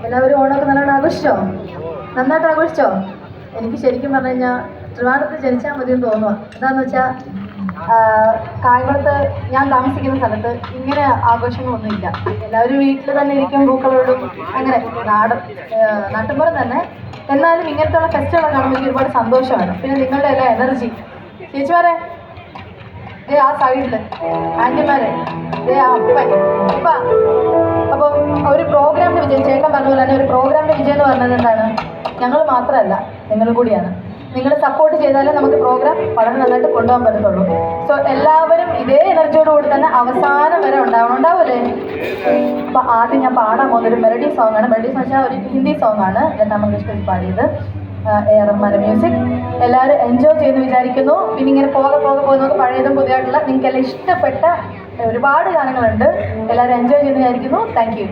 എല്ലാവരും ഓണമൊക്കെ നല്ലോണം ആഘോഷിച്ചോ? നന്നായിട്ട് ആഘോഷിച്ചോ? എനിക്ക് ശരിക്കും പറഞ്ഞു കഴിഞ്ഞാൽ ട്രിവാൻഡ്രത്ത് ജനിച്ചാൽ മതിയെന്ന് തോന്നുക. എന്താണെന്ന് വെച്ചാൽ കായംകുളത്ത് ഞാൻ താമസിക്കുന്ന സ്ഥലത്ത് ഇങ്ങനെ ആഘോഷങ്ങളൊന്നുമില്ല. എല്ലാവരും വീട്ടിൽ തന്നെ ഇരിക്കും, പൂക്കളോടും അങ്ങനെ നാട്ടിൻപുറം തന്നെ. എന്നാലും ഇങ്ങനത്തുള്ള ഫെസ്റ്റുകളൊക്കെ കാണുമ്പോൾ എനിക്ക് ഒരുപാട് സന്തോഷമാണ്. പിന്നെ നിങ്ങളുടെ എല്ലാ എനർജി, ചേച്ചിമാരെ ആ സൈഡിൽ ആൻറ്റിമാരെ ആ അപ്പൻ ഇപ്പം. അപ്പം ഒരു പ്രോഗ്രാമിൻ്റെ വിജയം, ചേട്ടൻ പറഞ്ഞ പോലെ തന്നെ ഒരു പ്രോഗ്രാമിൻ്റെ വിജയം എന്ന് പറഞ്ഞത് എന്താണ്? ഞങ്ങൾ മാത്രമല്ല, നിങ്ങളും കൂടിയാണ്. നിങ്ങൾ സപ്പോർട്ട് ചെയ്താലേ നമുക്ക് പ്രോഗ്രാം വളരെ നന്നായിട്ട് കൊണ്ടുപോകാൻ പറ്റത്തുള്ളൂ. സോ എല്ലാവരും ഇതേ എനർജിയോടുകൂടി തന്നെ അവസാനം വരെ ഉണ്ടാവില്ലേ? അപ്പം ആദ്യം ഞാൻ പാടാൻ പോകുന്നൊരു മെലഡി സോങ്ങാണ്. മെലഡി എന്ന് വെച്ചാൽ ഒരു ഹിന്ദി സോങ്ങാണ്, ലതാ മങ്കേഷ്കർ പാടിയത്, എ.ആർ. റഹ്മാൻ്റെ മ്യൂസിക്. എല്ലാവരും എൻജോയ് ചെയ്യുന്നു വിചാരിക്കുന്നു. പിന്നെ ഇങ്ങനെ പോകെ നമുക്ക് പഴയതും പുതിയതായിട്ടുള്ള നിങ്ങൾക്കെല്ലാം ഇഷ്ടപ്പെട്ട ഒരുപാട് ഗാനങ്ങളുണ്ട്. എല്ലാവരും എൻജോയ് ചെയ്യുന്നു വിചാരിക്കുന്നു. Thank you.